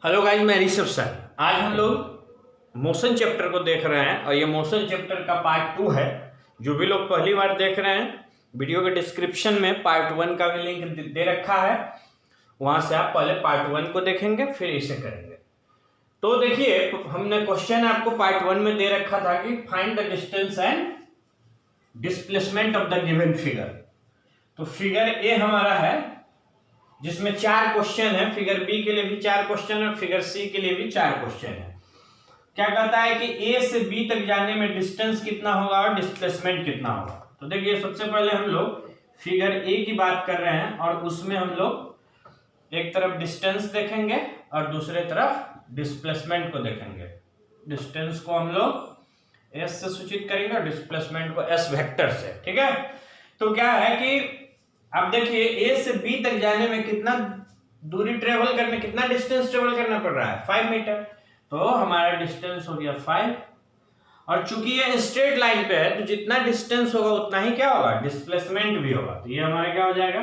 Hello guys, मैं Rishabh sir. आज हम लोग मोशन चैप्टर को देख रहे हैं और ये मोशन चैप्टर का पार्ट 2 है। जो भी लोग पहली बार देख रहे हैं, वीडियो के डिस्क्रिप्शन में पार्ट 1 का भी लिंक दे रखा है, वहां से आप पहले पार्ट 1 को देखेंगे फिर इसे करेंगे। तो देखिए, हमने क्वेश्चन आपको पार्ट 1 में दे रखा था कि find the distance and displacement of the given figure. तो फिगर ए हमारा है जिसमें 4 क्वेश्चन है। फिगर बी के लिए भी 4 क्वेश्चन है, फिगर सी के लिए भी 4 क्वेश्चन है। क्या कहता है कि ए से बी तक जाने में डिस्टेंस कितना होगा और डिस्प्लेसमेंट कितना होगा। तो देखिए, सबसे पहले हम लोग फिगर ए की बात कर रहे हैं और उसमें हम लोग एक तरफ डिस्टेंस देखेंगे और दूसरे तरफ डिस्प्लेसमेंट को देखेंगे। डिस्टेंस को हम लोग एस से सूचित करेंगे और डिस्प्लेसमेंट को एस वेक्टर से। ठीक है, तो क्या है कि अब देखिए, ए से बी तक जाने में कितना दूरी ट्रेवल करने, कितना डिस्टेंस ट्रेवल करना पड़ रहा है, 5 मीटर। तो हमारा डिस्टेंस हो गया 5, और चूंकि ये स्ट्रेट लाइन पे है तो जितना डिस्टेंस होगा उतना ही क्या होगा, डिस्प्लेसमेंट भी होगा। तो ये हमारा क्या हो जाएगा,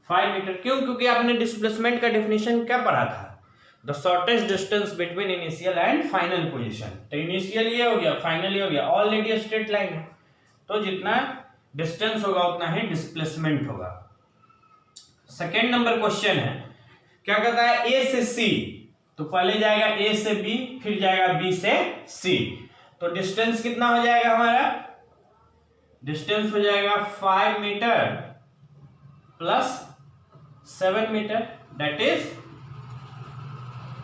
5 मीटर। क्यों? क्योंकि आपने डिस्प्लेसमेंट का डेफिनेशन क्या पढ़ा था, the shortest distance between initial and final position. तो इनिशियल ये हो गया, फाइनल ये हो गया, ऑलरेडी स्ट्रेट लाइन है तो जितना डिस्टेंस होगा उतना ही डिस्प्लेसमेंट होगा। सेकेंड नंबर क्वेश्चन है, क्या कहता है ए से सी। तो पहले जाएगा ए से बी, फिर जाएगा बी से सी। तो डिस्टेंस कितना हो जाएगा हमारा, डिस्टेंस हो जाएगा 5 metre plus 7 metre, that is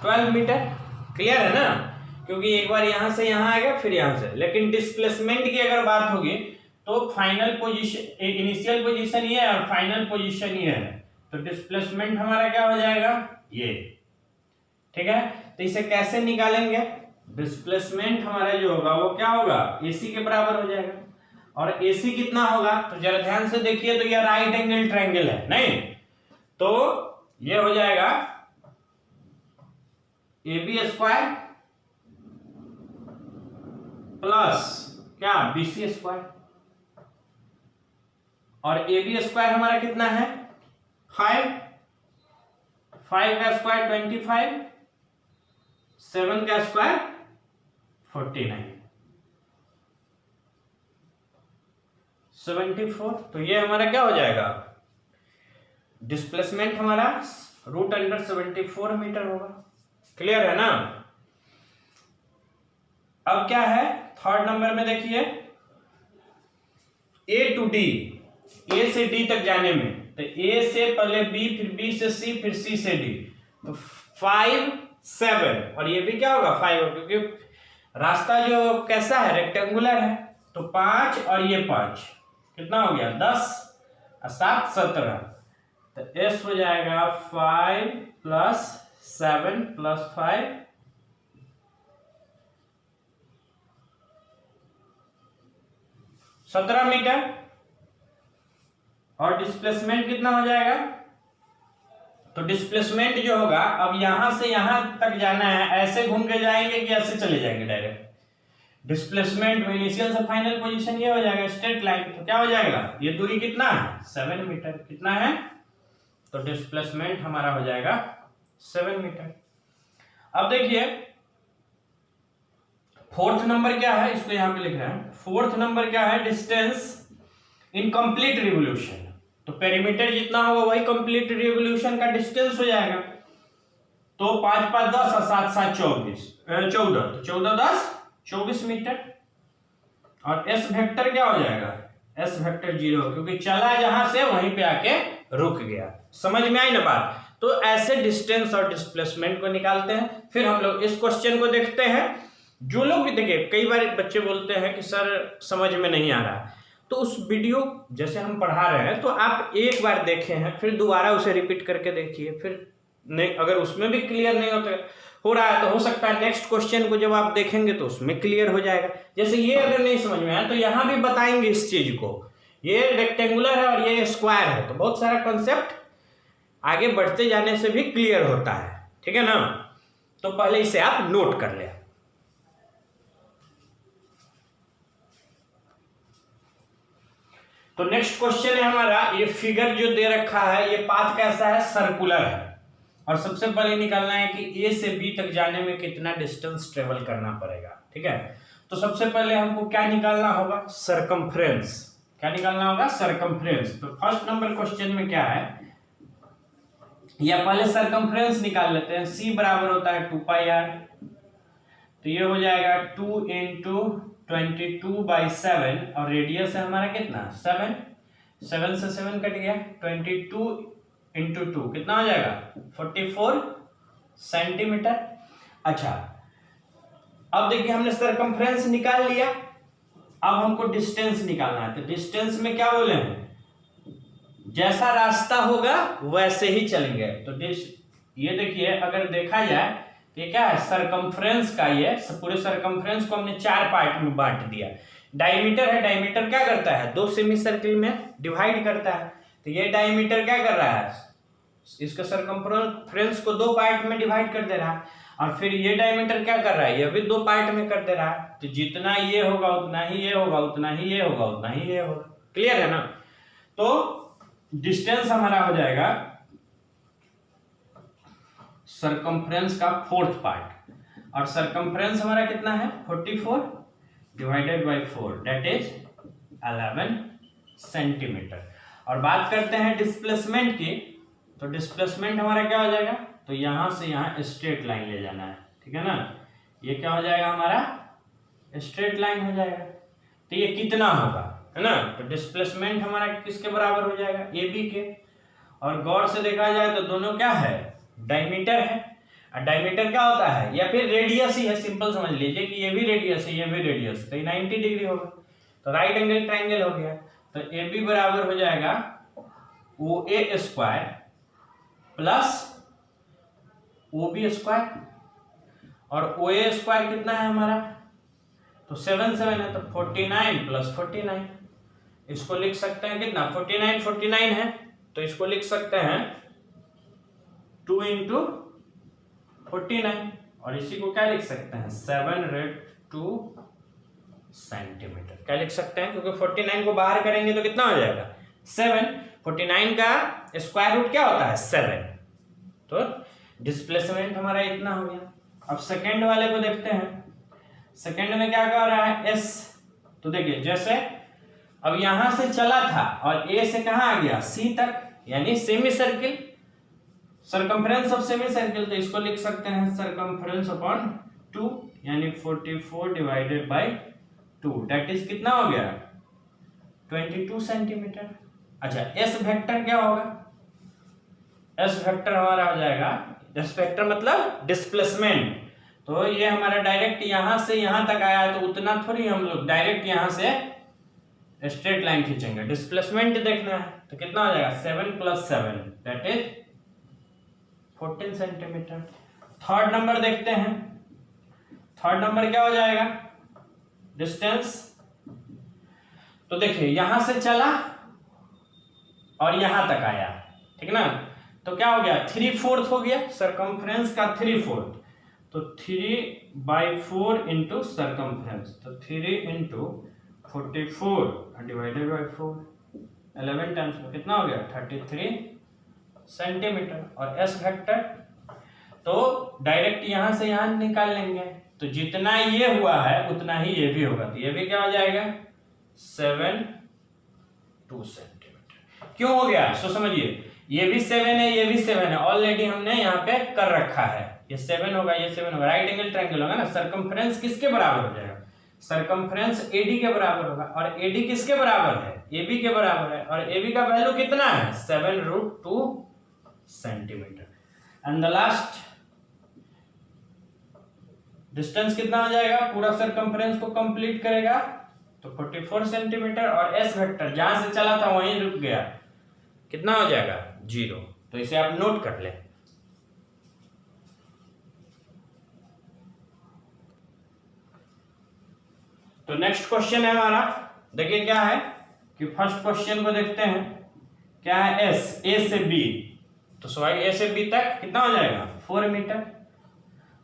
12 metre. Clear है ना, क्योंकि एक बार यहां से यहां आएगा फिर यहां से। लेकिन डिस्प्लेसमेंट की अगर बात होगी तो फाइनल पोजीशन, इनिशियल पोजीशन ये है और फाइनल पोजीशन ये है, तो डिस्प्लेसमेंट हमारा क्या हो जाएगा, ये। ठीक है, तो इसे कैसे निकालेंगे, डिस्प्लेसमेंट हमारा जो होगा वो क्या होगा, एसी के बराबर हो जाएगा। और एसी कितना होगा, तो जरा ध्यान से देखिए, तो ये राइट एंगल ट्रायंगल है नहीं, तो ये हो जाएगा AB स्क्वायर प्लस क्या, BC स्क्वायर। और AB स्क्वायर हमारा कितना है, 5 का स्क्वायर 25, 7 का स्क्वायर 49, 74। तो ये हमारा क्या हो जाएगा, डिस्प्लेसमेंट हमारा √74 मीटर होगा। क्लियर है ना। अब क्या है, थर्ड नंबर में देखिए, A to D, A से D तक जाने में, तो A से पहले B, फिर B से C, फिर C से D, तो 5, 7, और ये भी क्या होगा 5 होगा, क्योंकि रास्ता जो कैसा है, रेक्टेंगुलर है। तो 5 और ये 5 कितना हो गया, 10 और 7 17। तो S हो जाएगा 5 प्लस 7 प्लस 5 17 मीटर। और डिस्प्लेसमेंट कितना हो जाएगा, तो डिस्प्लेसमेंट जो होगा, अब यहां से यहां तक जाना है, ऐसे घूम के जाएंगे कि ऐसे चले जाएंगे डायरेक्ट। डिस्प्लेसमेंट इनिशियल से फाइनल पोजीशन ये हो जाएगा स्ट्रेट लाइन, तो क्या हो जाएगा, ये दूरी कितना है, 7 मीटर। कितना है, तो डिस्प्लेसमेंट हमारा हो जाएगा 7 मीटर। अब देखिए फोर्थ नंबर क्या है, इसको यहां पे लिख रहे हैं। फोर्थ नंबर क्या है, डिस्टेंस इन कंप्लीट रिवोल्यूशन। तो पेरीमीटर जितना होगा वही कंप्लीट रिवोल्यूशन का डिस्टेंस हो जाएगा। तो 5 5 10 और 7 7 24, 14, तो 14 10 24 मीटर। और एस वेक्टर क्या हो जाएगा, एस वेक्टर 0, क्योंकि चला जहां से वहीं पे आके रुक गया। समझ में आई ना बात। तो ऐसे डिस्टेंस और डिस्प्लेसमेंट को निकालते हैं। फिर हम लोग इस क्वेश्चन को देखते हैं। जो लोग भी देखिए, कई बार बच्चे बोलते हैं कि सर समझ में नहीं आ रहा, तो उस वीडियो जैसे हम पढ़ा रहे हैं तो आप एक बार देखे हैं, फिर दोबारा उसे रिपीट करके देखिए। फिर नहीं, अगर उसमें भी क्लियर नहीं हो रहा है तो हो सकता है नेक्स्ट क्वेश्चन को जब आप देखेंगे तो उसमें क्लियर हो जाएगा। जैसे ये अगर नहीं समझ में आया तो यहाँ भी बताएंगे इस चीज को, ये रेक्टेंगुलर है और ये स्क्वायर है, तो बहुत सारा कॉन्सेप्ट आगे बढ़ते जाने से भी क्लियर होता है। ठीक है ना, तो पहले इसे आप नोट कर लें। तो नेक्स्ट क्वेश्चन है हमारा, ये फिगर जो दे रखा है, ये पाथ कैसा है, सर्कुलर है। और सबसे पहले निकालना है कि ए से बी तक जाने में कितना डिस्टेंस ट्रेवल करना पड़ेगा। ठीक है, तो सबसे पहले हमको क्या निकालना होगा, सरकमफ्रेंस। क्या निकालना होगा, सरकमफ्रेंस। तो फर्स्ट नंबर क्वेश्चन में क्या है, या पहले सरकमफ्रेंस निकाल लेते हैं। सी बराबर होता है 2πr, तो ये हो जाएगा 2 इंटू 22/7 और रेडियस है हमारा कितना 7, 7 से 7 कट गया, 22 इंटू 2 कितना हो जाएगा 44 सेंटीमीटर। अच्छा, अब देखिए हमने सरकमफ्रेंस निकाल लिया, अब हमको डिस्टेंस निकालना है। तो डिस्टेंस में क्या बोले हैं, जैसा रास्ता होगा वैसे ही चलेंगे। तो ये देखिए अगर देखा जाए तो ये क्या है, सरकमफ्रेंस का, ये पूरे सरकमफ्रेंस को हमने 4 पार्ट में बांट दिया। डायमीटर है, डायमीटर क्या करता है, 2 सेमी सर्किल में डिवाइड करता है। तो ये डायमीटर क्या कर रहा है, इसका सरकमफ्रेंस को 2 पार्ट में डिवाइड कर दे रहा है। और फिर ये डायमीटर क्या कर रहा है, ये भी 2 पार्ट में कर दे रहा है। तो जितना ये होगा उतना ही ये होगा, उतना ही ये होगा, उतना ही ये होगा। क्लियर है ना। तो डिस्टेंस हमारा हो जाएगा सरकमफ्रेंस का 4th पार्ट, और सरकमफ्रेंस हमारा कितना है 44 divided by 4 that is 11 centimetre. और बात करते हैं डिस्प्लेसमेंट की, तो डिस्प्लेसमेंट हमारा क्या हो जाएगा, तो यहां से यहां स्ट्रेट लाइन ले जाना है। ठीक है ना, ये क्या हो जाएगा हमारा स्ट्रेट लाइन हो जाएगा। तो ये कितना होगा, है ना। तो डिस्प्लेसमेंट हमारा किसके बराबर हो जाएगा, ए बी के। और गौर से देखा जाए तो दोनों क्या है, डायमीटर है। और डायमीटर क्या होता है, या फिर रेडियस ही है, सिंपल समझ लीजिए कि ये भी रेडियस है, ये भी रेडियस, तो ये 90 डिग्री होगा। तो राइट एंगल ट्रायंगल हो गया। तो ए बी बराबर हो जाएगा O A square plus O B square, और ओ ए स्क्वायर कितना है हमारा, तो 7 7 है, तो 49 प्लस 49, इसको लिख सकते हैं कितना 49 49 है, तो इसको लिख सकते हैं 2 इंटू 49, और इसी को क्या लिख सकते हैं 702 सेंटीमीटर। क्या लिख सकते हैं, क्योंकि 49 को बाहर करेंगे तो कितना हो जाएगा 7, 49 का स्क्वायर रूट क्या होता है 7। तो डिस्प्लेसमेंट हमारा इतना हो गया। अब सेकेंड वाले को देखते हैं, सेकेंड में क्या कर रहा है एस। तो देखिए जैसे अब यहां से चला था और ए से कहां आ गया सी तक, यानी semi circle, circumference of semi circle. तो इसको लिख सकते हैं सरकमफ्रेंस अपॉन 2, यानी 44 डिवाइडेड बाय 2 दैट इज कितना हो गया 22 सेंटीमीटर। अच्छा, एस वेक्टर क्या होगा, एस वेक्टर हमारा हो जाएगा, एस वेक्टर मतलब डिस्प्लेसमेंट। तो ये हमारा डायरेक्ट यहां से यहां तक आया है, तो उतना थोड़ी हम लोग डायरेक्ट यहां से स्ट्रेट लाइन खींचेंगे। डिस्प्लेसमेंट देखना है तो कितना हो जाएगा 7 + 7 that is 14 centimetre. Third number देखते हैं, थर्ड नंबर क्या हो जाएगा डिस्टेंस। तो देखिए यहां से चला और यहां तक आया, ठीक ना। तो क्या हो गया 3/4 हो गया, सरकमफ्रेंस का 3/4। तो 3/4 इंटू सरकमफ्रेंस, तो 3 इंटू 44 डिवाइडेड बाई 4, 11 टाइम्स में कितना हो गया 33 सेंटीमीटर। और एस वेक्टर तो डायरेक्ट यहां से यहां निकाल लेंगे, तो जितना ये हुआ है उतना ही ये भी होगा। तो ये भी क्या हो जाएगा 7.2 सेंटीमीटर। क्यों हो गया सो समझिए, ये भी 7 है, ये भी 7 है, ऑलरेडी हमने यहाँ पे कर रखा है। ये 7 होगा, ये 7 होगा, राइट एंगल ट्रायंगल होगा ना। सरकमफ्रेंस किसके बराबर हो जाएगा, सरकमफ्रेंस एडी के बराबर होगा। और एडी किसके बराबर है, एबी के बराबर है। और एबी का वैल्यू कितना है 7√2 centimetre. And the last distance कितना हो जाएगा, पूरा सरकमफ्रेंस को कंप्लीट करेगा तो 44 सेंटीमीटर। और एस वेक्टर जहां से चला था वहीं रुक गया, कितना हो जाएगा 0। तो इसे आप नोट कर लें। तो नेक्स्ट क्वेश्चन है हमारा, देखिए क्या है कि फर्स्ट क्वेश्चन को देखते हैं, क्या है एस, ए से बी। तो सॉरी ए से बी तक कितना हो जाएगा 4 मीटर,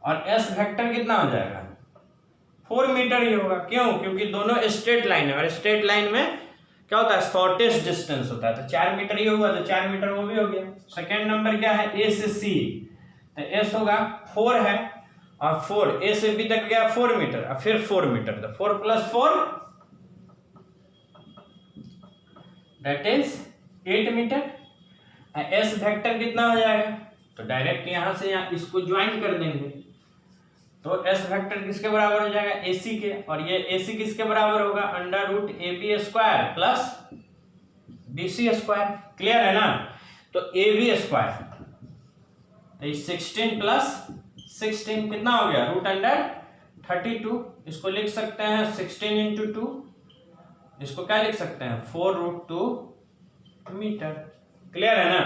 और एस वेक्टर कितना हो जाएगा 4 मीटर ही होगा। क्यों, क्योंकि दोनों स्ट्रेट लाइन है, और स्ट्रेट लाइन में क्या होता है शॉर्टेस्ट डिस्टेंस होता है। तो 4 मीटर ही होगा, तो 4 मीटर वो भी हो गया। सेकेंड नंबर क्या है ए से सी, तो एस होगा 4 है और 4 ए से बी तक गया 4 मीटर और फिर 4 मीटर, तो 4 + 4 that is 8 metre. S vector कितना हो जाएगा, तो डायरेक्ट यहां से यहाँ इसको ज्वाइन कर देंगे, तो एस वेक्टर किसके बराबर हो जाएगा, AC के, और ये AC किसके बराबर होगा, √AB² प्लस BC²। क्लियर है ना, तो AB², तो 16 + 16 कितना हो गया, √32। इसको लिख सकते हैं 16 × 2, इसको क्या लिख सकते हैं 4√2 मीटर। क्लियर है ना।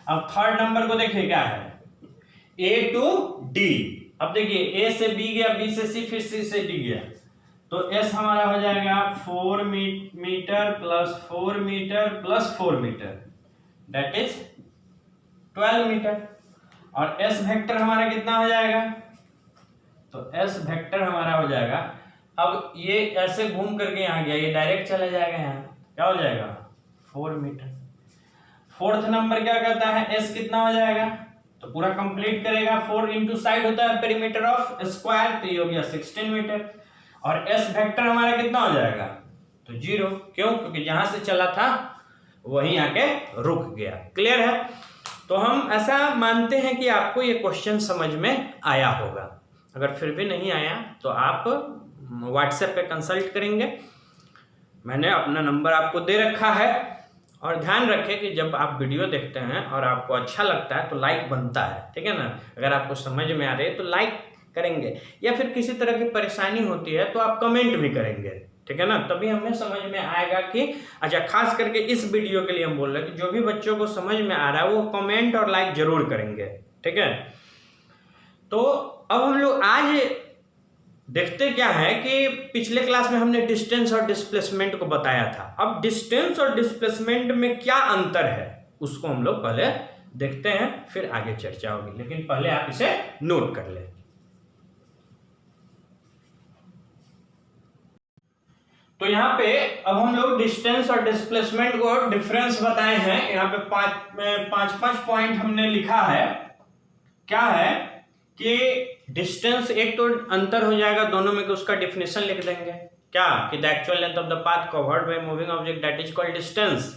अब थर्ड नंबर को देखिए क्या है, A to D। अब देखिए A से B गया, B से C, फिर C से D गया, तो S हमारा हो जाएगा 4 metre + 4 metre + 4 metre, that is 12 metre. और S वेक्टर हमारा कितना हो जाएगा, तो S वेक्टर हमारा हो जाएगा, अब ये ऐसे घूम करके यहाँ गया, ये डायरेक्ट चला जाएगा, यहाँ क्या हो जाएगा 4 मीटर। फोर्थ नंबर क्या कहता है, S कितना हो जाएगा, तो पूरा कंप्लीट करेगा, 4 × साइड होता है पेरीमीटर ऑफ स्क्वायर, तो ये हो गया 16 मीटर। और S वेक्टर हमारा कितना हो जाएगा, तो 0, क्यों, क्योंकि जहां से चला था वहीं आके रुक गया। क्लियर है। तो हम ऐसा मानते हैं कि आपको ये क्वेश्चन समझ में आया होगा। अगर फिर भी नहीं आया तो आप व्हाट्सएप पे कंसल्ट करेंगे, मैंने अपना नंबर आपको दे रखा है। और ध्यान रखें कि जब आप वीडियो देखते हैं और आपको अच्छा लगता है तो लाइक बनता है, ठीक है ना। अगर आपको समझ में आ रही है तो लाइक करेंगे, या फिर किसी तरह की परेशानी होती है तो आप कमेंट भी करेंगे, ठीक है ना, तभी हमें समझ में आएगा कि अच्छा। खास करके इस वीडियो के लिए हम बोल रहे हैं कि जो भी बच्चों को समझ में आ रहा है वो कमेंट और लाइक जरूर करेंगे, ठीक है। तो अब हम लोग आज देखते क्या है कि पिछले क्लास में हमने डिस्टेंस और डिस्प्लेसमेंट को बताया था। अब डिस्टेंस और डिस्प्लेसमेंट में क्या अंतर है उसको हम लोग पहले देखते हैं, फिर आगे चर्चा होगी, लेकिन पहले आप इसे नोट कर लें। तो यहाँ पे अब हम लोग डिस्टेंस और डिस्प्लेसमेंट को डिफरेंस बताए हैं। यहाँ पे पांच पॉइंट हमने लिखा है। क्या है कि डिस्टेंस, एक तो अंतर हो जाएगा दोनों में कि उसका डिफिनेशन लिख देंगे, क्या कि the actual length of the path covered by moving object that is called distance,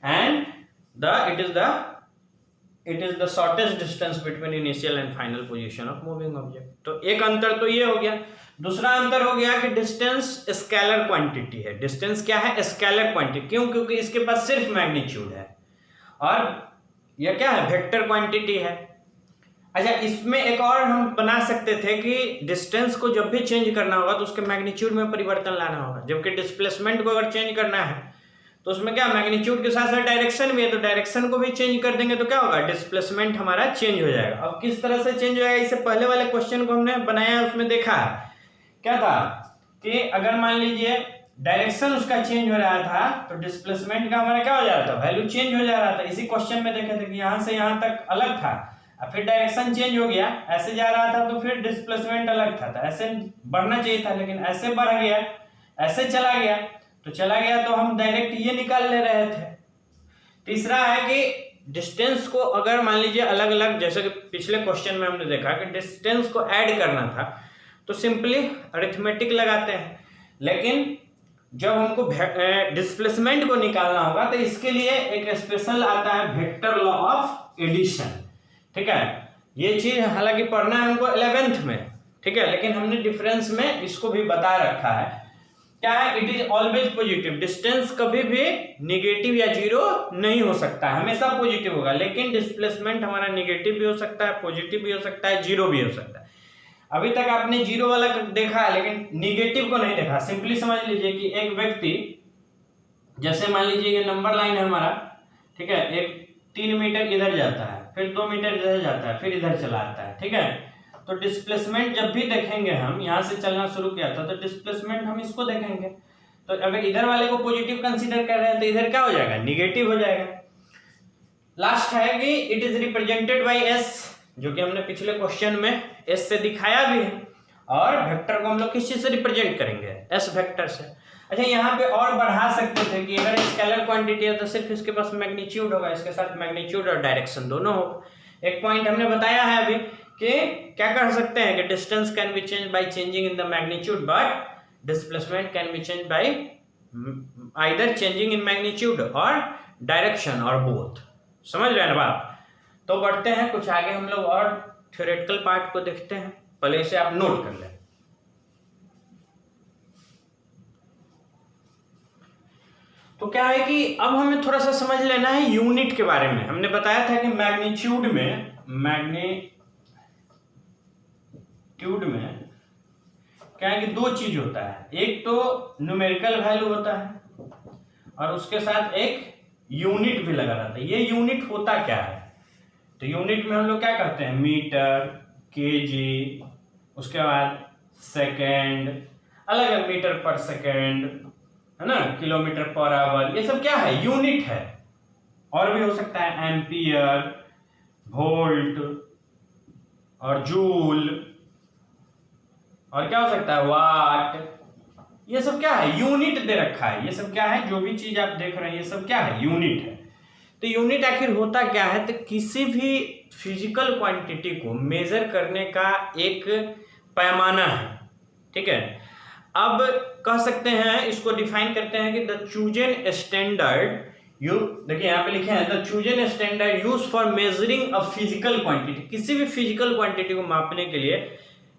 and it is the shortest distance between initial and final position of moving object. तो एक अंतर तो ये हो गया। दूसरा अंतर हो गया कि डिस्टेंस स्केलर क्वांटिटी है। डिस्टेंस क्या है, स्केलर क्वांटिटी। क्यों, क्योंकि इसके पास सिर्फ मैग्नीट्यूड है, और यह क्या है, वेक्टर क्वांटिटी है। अच्छा, इसमें एक और हम बना सकते थे कि डिस्टेंस को जब भी चेंज करना होगा तो उसके मैग्नीट्यूड में परिवर्तन लाना होगा, जबकि डिस्प्लेसमेंट को अगर चेंज करना है तो उसमें क्या, मैग्नीट्यूड के साथ साथ डायरेक्शन भी है, तो डायरेक्शन को भी चेंज कर देंगे तो क्या होगा, डिस्प्लेसमेंट हमारा चेंज हो जाएगा। अब किस तरह से चेंज हो जाएगा, इससे पहले वाले क्वेश्चन को हमने बनाया, उसमें देखा है क्या था कि अगर मान लीजिए डायरेक्शन उसका चेंज हो रहा था तो डिस्प्लेसमेंट का हमारा क्या हो जा रहा था, वैल्यू चेंज हो जा रहा था। इसी क्वेश्चन में देखे थे कि यहाँ से यहाँ तक अलग था, फिर डायरेक्शन चेंज हो गया, ऐसे जा रहा था तो फिर डिस्प्लेसमेंट अलग था, तो ऐसे बढ़ना चाहिए था, लेकिन ऐसे बढ़ गया, ऐसे चला गया, तो हम डायरेक्ट ये निकाल ले रहे थे। तीसरा है कि डिस्टेंस को अगर मान लीजिए अलग अलग, जैसे कि पिछले क्वेश्चन में हमने देखा कि डिस्टेंस को ऐड करना था तो सिंपली अरिथमेटिक लगाते हैं, लेकिन जब हमको डिस्प्लेसमेंट को निकालना होगा तो इसके लिए एक स्पेशल आता है वेक्टर लॉ ऑफ एडिशन, ठीक है। ये चीज हालांकि पढ़ना है हमको 11th में, ठीक है, लेकिन हमने डिफरेंस में इसको भी बता रखा है। क्या है, it is always positive. Distance कभी भी निगेटिव या जीरो नहीं हो सकता, हमेशा पॉजिटिव होगा, लेकिन डिस्प्लेसमेंट हमारा निगेटिव भी हो सकता है, पॉजिटिव भी हो सकता है, जीरो भी हो सकता है। अभी तक आपने जीरो वाला देखा है लेकिन निगेटिव को नहीं देखा। सिंपली समझ लीजिए कि एक व्यक्ति, जैसे मान लीजिए ये नंबर लाइन है हमारा, ठीक है, एक 3 मीटर इधर जाता है, फिर 2 मीटर इधर जाता है, फिर इधर चला आता है, ठीक है। तो डिस्प्लेसमेंट जब भी देखेंगे हम, यहां से चलना शुरू किया था तो डिस्प्लेसमेंट हम इसको देखेंगे, तो अगर इधर वाले को पॉजिटिव कंसीडर कर रहे हैं तो इधर क्या हो जाएगा, निगेटिव हो जाएगा। लास्ट है कि it is represented by S, जो कि हमने पिछले क्वेश्चन में एस से दिखाया भी है, और वेक्टर को हम लोग किस चीज से रिप्रेजेंट करेंगे, एस वेक्टर से। अच्छा, यहाँ पे और बढ़ा सकते थे कि अगर स्केलर क्वांटिटी है तो सिर्फ इसके पास मैग्नीट्यूड होगा, इसके साथ मैग्नीट्यूड और डायरेक्शन दोनों होगा, एक पॉइंट हमने बताया है अभी कि क्या कर सकते हैं कि distance can be change by changing in the magnitude, but displacement can be change bye either changing in magnitude और डायरेक्शन और बोथ। समझ रहे हैं ना बात? तो बढ़ते हैं कुछ आगे, हम लोग और थ्योरेटिकल पार्ट को देखते हैं। पहले इसे आप नोट कर लें। तो क्या है कि अब हमें थोड़ा सा समझ लेना है यूनिट के बारे में। हमने बताया था कि मैग्नीट्यूड क्या है कि दो चीज होता है, एक तो न्यूमेरिकल वैल्यू होता है और उसके साथ एक यूनिट भी लगा रहता है। ये यूनिट होता क्या है? तो यूनिट में हम लोग क्या करते हैं, मीटर, केजी, उसके बाद सेकेंड, अलग अलग, मीटर पर सेकेंड, है ना, किलोमीटर पर आवर, ये सब क्या है, यूनिट है। और भी हो सकता है एम्पियर, वोल्ट और जूल, और क्या हो सकता है वाट। ये सब क्या है, यूनिट दे रखा है। ये सब क्या है, जो भी चीज आप देख रहे हैं ये सब क्या है, यूनिट है। तो यूनिट आखिर होता क्या है? तो किसी भी फिजिकल क्वांटिटी को मेजर करने का एक पैमाना है, ठीक है। अब कह सकते हैं, इसको डिफाइन करते हैं कि द चूजन स्टैंडर्ड, यू देखिए यहाँ पे लिखे हैं, the chosen standard use for measuring a physical quantity. किसी भी फिजिकल क्वांटिटी को मापने के लिए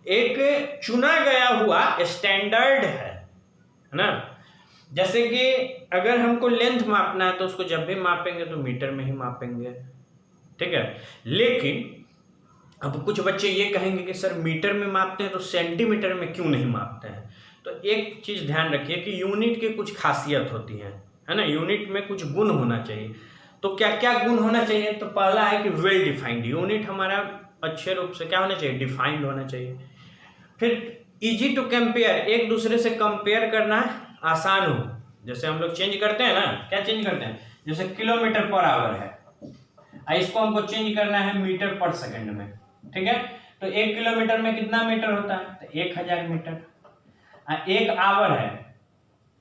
एक चुना गया हुआ स्टैंडर्ड है ना। जैसे कि अगर हमको लेंथ मापना है तो उसको जब भी मापेंगे तो मीटर में ही मापेंगे, ठीक है। लेकिन अब कुछ बच्चे ये कहेंगे कि सर मीटर में मापते हैं तो सेंटीमीटर में क्यों नहीं मापते हैं? तो एक चीज ध्यान रखिए कि यूनिट की कुछ खासियत होती है ना। यूनिट में कुछ गुण होना चाहिए। तो क्या क्या गुण होना चाहिए? तो पहला है कि वेल डिफाइंड। यूनिट हमारा अच्छे रूप से क्या होना चाहिए, डिफाइंड होना चाहिए। फिर इजी टू कंपेयर, एक दूसरे से कंपेयर करना आसान हो। जैसे हम लोग चेंज करते हैं ना, क्या चेंज करते हैं, जैसे किलोमीटर पर आवर है, इसको हमको चेंज करना है मीटर पर सेकंड में, ठीक है। तो 1 किलोमीटर में कितना मीटर होता है? तो 1000 मीटर। 1 आवर है,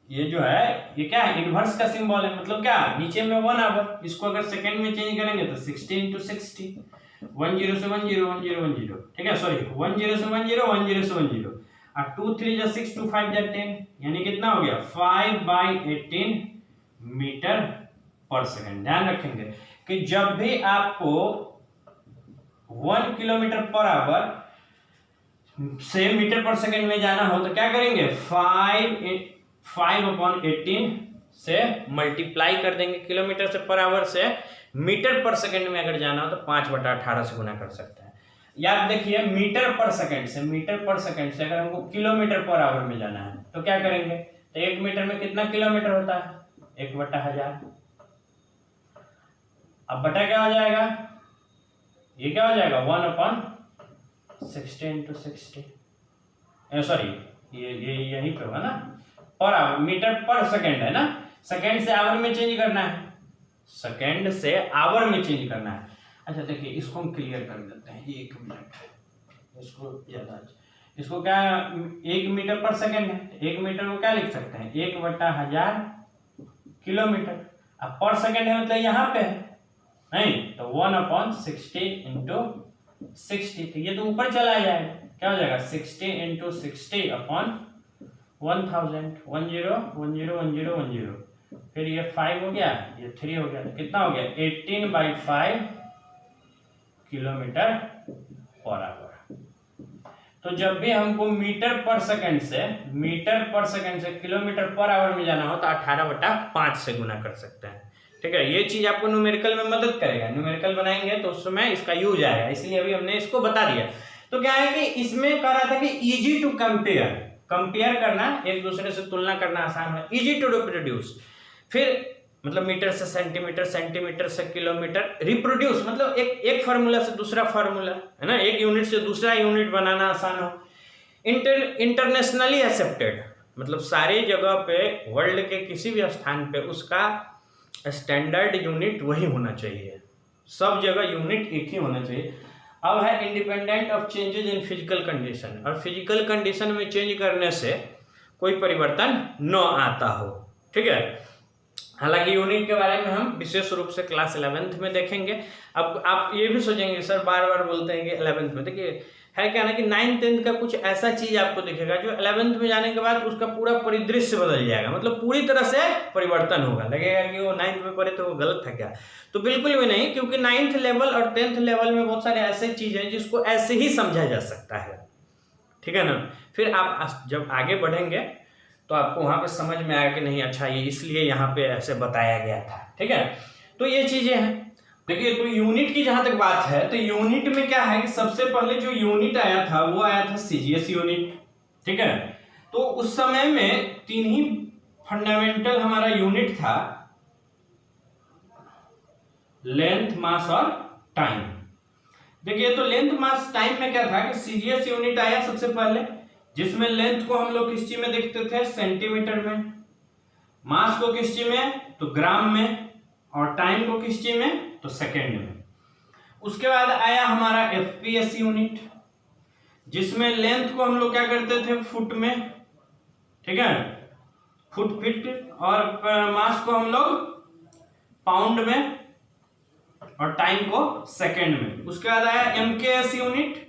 ये जो है ये क्या है, इनवर्स का सिंबल है, मतलब क्या, नीचे में 1 आवर। इसको अगर सेकंड में चेंज करेंगे तो 60 × 60, 10 से 10 10 10 10, ठीक है, सॉरी 10 से 10 10 से 10, और 2 3 जा 6 2 5 जा 10, यानी कितना हो गया 5/18 मीटर पर सेकंड। ध्यान रखेंगे कि जब भी आपको 1 किलोमीटर पर आवर से मीटर पर सेकंड में जाना हो तो क्या करेंगे, 5/18 से मल्टीप्लाई कर देंगे। किलोमीटर से पर आवर से मीटर पर सेकंड में अगर जाना हो तो 5/18 से गुना कर सकते हैं। याद देखिए, मीटर पर सेकंड से अगर हमको किलोमीटर पर आवर में जाना है तो क्या करेंगे, तो 1 मीटर में कितना किलोमीटर होता है, 1/1000। अब बटा क्या हो जाएगा, ये क्या हो जाएगा 1/60 × 60, सॉरी ये यहीं पे होगा ना, पर आवर, मीटर पर सेकंड है ना, सेकंड से आवर में चेंज करना है, सेकंड से आवर में चेंज करना है। अच्छा देखिए, इसको हम क्लियर कर देते हैं, 1 मिनट, इसको ज्यादा, इसको क्या 1 मीटर पर सेकंड है, 1 मीटर को क्या लिख सकते हैं 1/1000 किलोमीटर। अब पर सेकंड है मतलब यहाँ पे है नहीं, तो 1/60 × 60, तो ये तो ऊपर चला जाएगा, क्या हो जाएगा 60 × 60/1000, 10 10 10 10, फिर ये 5 हो गया, ये 3 हो गया, तो कितना हो गया 18/5 किलोमीटर पर आवर। तो जब भी हमको मीटर पर सेकंड से किलोमीटर पर आवर में जाना हो तो 18/5 से गुना कर सकते हैं, ठीक है। ये चीज आपको न्यूमेरिकल में मदद करेगा, न्यूमेरिकल बनाएंगे तो उस समय इसका यूज आएगा, इसलिए अभी हमने इसको बता दिया। तो क्या है कि इसमें कह रहा था कि इजी टू कंपेयर करना, एक दूसरे से तुलना करना आसान है, इजी टू रिप्रोड्यूस। फिर मतलब मीटर से सेंटीमीटर, सेंटीमीटर से किलोमीटर, रिप्रोड्यूस मतलब एक फार्मूला से दूसरा फार्मूला, है ना, एक यूनिट से दूसरा यूनिट बनाना आसान हो। इंटरनेशनली एक्सेप्टेड मतलब सारे जगह पे, वर्ल्ड के किसी भी स्थान पे उसका स्टैंडर्ड यूनिट वही होना चाहिए, सब जगह यूनिट एक ही होना चाहिए। अब है independent of changes in physical condition, और फिजिकल कंडीशन में चेंज करने से कोई परिवर्तन न आता हो, ठीक है। हालांकि यूनिट के बारे में हम विशेष रूप से क्लास 11th में देखेंगे। अब आप ये भी सोचेंगे सर बार बार बोलते हैं कि 11th में, देखिए है क्या ना कि 9th 10th का कुछ ऐसा चीज आपको दिखेगा जो 11th में जाने के बाद उसका पूरा परिदृश्य बदल जाएगा, मतलब पूरी तरह से परिवर्तन होगा। लगेगा कि वो 9th में पढ़े तो वो गलत था क्या, तो बिल्कुल भी नहीं, क्योंकि 9th लेवल और 10th लेवल में बहुत सारे ऐसे चीज हैं जिसको ऐसे ही समझा जा सकता है, ठीक है ना। फिर आप जब आगे बढ़ेंगे तो आपको वहां पे समझ में आएगा कि नहीं अच्छा ये इसलिए यहाँ पे ऐसे बताया गया था, ठीक है। तो ये चीजें हैं। देखिए तो यूनिट की जहां तक बात है तो यूनिट में क्या है कि सबसे पहले जो यूनिट आया था वो आया था सीजीएस यूनिट, ठीक है। तो उस समय में 3 ही फंडामेंटल हमारा यूनिट था, लेंथ, मास और टाइम। देखिए तो लेंथ मास टाइम में क्या था कि सीजीएस यूनिट आया सबसे पहले, जिसमें लेंथ को हम लोग किस चीज में देखते थे, सेंटीमीटर में, मास को किस चीज में तो ग्राम में, और टाइम को किस चीज में तो सेकेंड में। उसके बाद आया हमारा एफपीएस यूनिट, जिसमें लेंथ को हम लोग क्या करते थे फुट में, ठीक है, फुट फीट, और मास को हम लोग पाउंड में, और टाइम को सेकेंड में। उसके बाद आया एमकेएस यूनिट,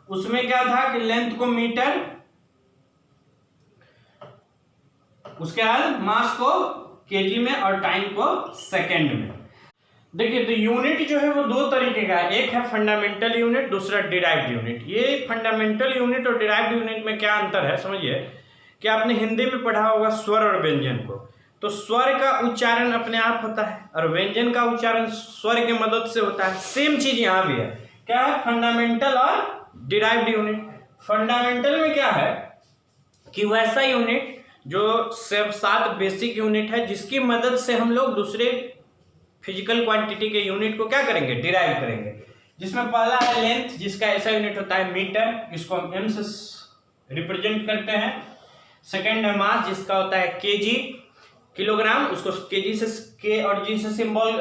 उसमें क्या था कि लेंथ को मीटर, उसके बाद मास को केजी में और टाइम को सेकेंड में। देखिए तो यूनिट जो है वो 2 तरीके का है, एक है फंडामेंटल यूनिट, दूसरा डिराइव्ड यूनिट। ये फंडामेंटल यूनिट और डिराइव्ड यूनिट में क्या अंतर है समझिए कि आपने हिंदी में पढ़ा होगा स्वर और व्यंजन को, तो स्वर का उच्चारण अपने आप होता है और व्यंजन का उच्चारण स्वर की मदद से होता है। सेम चीज यहाँ भी है, क्या है फंडामेंटल और डिराइव्ड यूनिट। फंडामेंटल में क्या है कि वैसा यूनिट जो 7 बेसिक यूनिट है जिसकी मदद से हम लोग दूसरे फिजिकल क्वांटिटी के यूनिट को क्या करेंगे, डिराइव करेंगे। जिसमें पहला है लेंथ, जिसका ऐसा यूनिट होता है मीटर, इसको हम एम से रिप्रेजेंट करते हैं। सेकेंड है मास, जिसका होता है केजी, किलोग्राम, उसको केजी से के और जी से सिंबल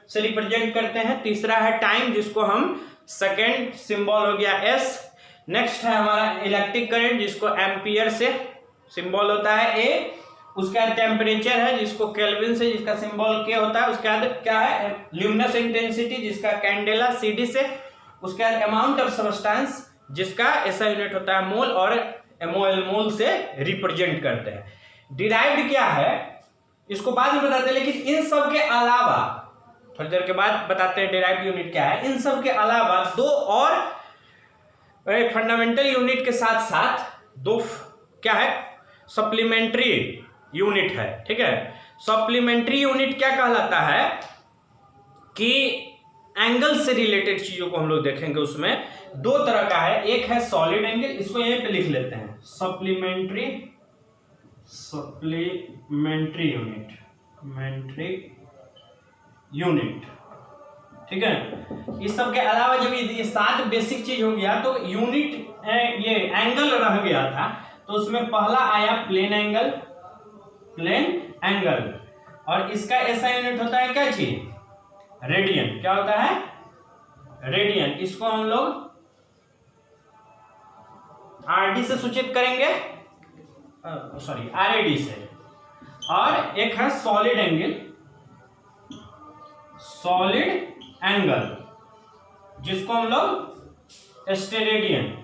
से रिप्रेजेंट करते हैं। तीसरा है टाइम, जिसको हम सेकेंड, सिंबल हो गया एस। नेक्स्ट है हमारा इलेक्ट्रिक करंट, जिसको एम्पियर से सिंबल होता है ए। उसके बाद टेम्परेचर है, जिसको केल्विन से, जिसका सिंबल के होता है। उसके बाद क्या है ल्यूमिनस इंटेंसिटी, जिसका कैंडेला सीडी से। उसके बाद अमाउंट ऑफ सब्सटेंस, जिसका ऐसा यूनिट होता है मोल और एमओएल मोल से रिप्रेजेंट करते हैं। डिराइव्ड क्या है इसको बाद में बताते हैं, लेकिन इन सब के अलावा थोड़ी देर के बाद बताते हैं डिराइव्ड यूनिट क्या है। इन सब के अलावा 2 और फंडामेंटल यूनिट के साथ साथ 2 क्या है सप्लीमेंट्री यूनिट है, ठीक है। सप्लीमेंट्री यूनिट क्या कहलाता है कि एंगल से रिलेटेड चीजों को हम लोग देखेंगे। उसमें 2 तरह का है, एक है सॉलिड एंगल, इसको यहीं पे लिख लेते हैं सप्लीमेंट्री यूनिट, ठीक है। इस सब के अलावा जब ये 7 बेसिक चीज हो गया तो यूनिट ये एंगल रह गया था, तो उसमें पहला आया प्लेन एंगल, और इसका ऐसा यूनिट होता है क्या चीज, रेडियन। क्या होता है रेडियन, इसको हम लोग आरडी से सूचित करेंगे, सॉरी आरएडी से। और एक है सॉलिड एंगल, जिसको हम लोग स्टेरेडियन,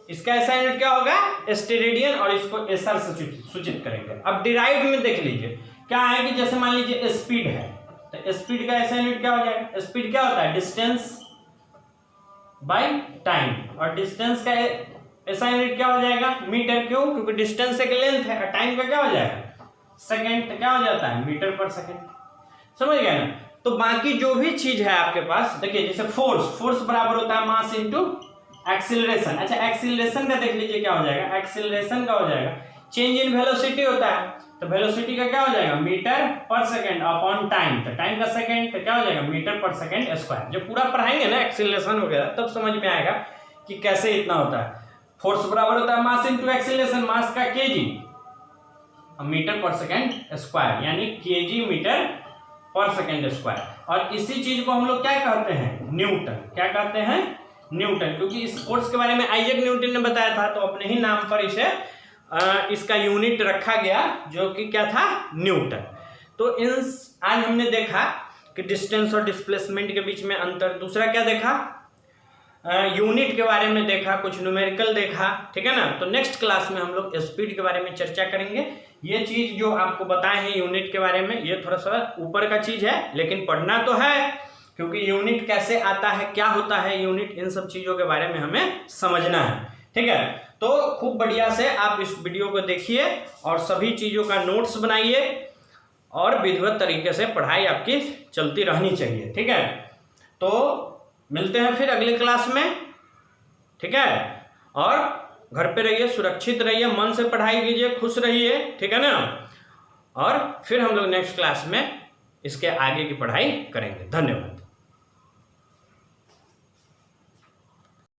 इसका ऐसा यूनिट क्या होगा स्टेरेडियन, और इसको एसआर से सूचित करेंगे। अब डिराइव्ड में देख लीजिए क्या है कि जैसे मान लीजिए स्पीड है, तो स्पीड का ऐसा यूनिट क्या हो जाएगा, स्पीड क्या होता है डिस्टेंस बाय टाइम, और डिस्टेंस का ऐसा यूनिट क्या हो जाएगा मीटर, क्यों, क्योंकि डिस्टेंस एक लेंथ है, और टाइम का क्या हो जाएगा सेकंड, तो क्या हो जाता है मीटर पर सेकंड। समझ गया ना। तो बाकी जो भी चीज है आपके पास, देखिए जैसे फोर्स बराबर होता है मास इनटू एक्सीलरेशन। अच्छा एक्सीलरेशन का देख लीजिए क्या हो जाएगा, एक्सीलरेशन का हो जाएगा चेंज इन वेलोसिटी होता है, तो वेलोसिटी का क्या हो जाएगा मीटर पर सेकंड अपॉन टाइम, तो टाइम का सेकंड, तो क्या हो जाएगा मीटर पर सेकंड स्क्वायर। जब पूरा पढ़ाएंगे ना एक्सीलरेशन वगैरह तब समझ में आएगा कि कैसे इतना होता है। फोर्स बराबर होता है मास इनटू एक्सीलरेशन, मास का केजी मीटर पर सेकंड स्क्वायर, यानी केजी मीटर पर सेकंड स्क्वायर। और इसी चीज को हम लोग क्या कहते हैं न्यूटन, क्या कहते हैं न्यूटन, क्योंकि इस फोर्स के बारे में आइजैक न्यूटन ने बताया था, तो अपने ही नाम पर इसे इसका यूनिट रखा गया जो कि क्या था, न्यूटन। तो आज हमने देखा कि डिस्टेंस और डिस्प्लेसमेंट के बीच में अंतर। दूसरा क्या देखा, यूनिट के बारे में देखा, कुछ न्यूमेरिकल देखा, ठीक है ना। तो नेक्स्ट क्लास में हम लोग स्पीड के बारे में चर्चा करेंगे। ये चीज जो आपको बताए हैं यूनिट के बारे में, ये थोड़ा सा ऊपर का चीज है, लेकिन पढ़ना तो है, क्योंकि यूनिट कैसे आता है, क्या होता है यूनिट, इन सब चीजों के बारे में हमें समझना है, ठीक है। तो खूब बढ़िया से आप इस वीडियो को देखिए और सभी चीजों का नोट्स बनाइए और विधिवत तरीके से पढ़ाई आपकी चलती रहनी चाहिए, ठीक है। तो मिलते हैं फिर अगले क्लास में, ठीक है। और घर पे रहिए, सुरक्षित रहिए, मन से पढ़ाई कीजिए, खुश रहिए, ठीक है ना। और फिर हम लोग नेक्स्ट क्लास में इसके आगे की पढ़ाई करेंगे। धन्यवाद।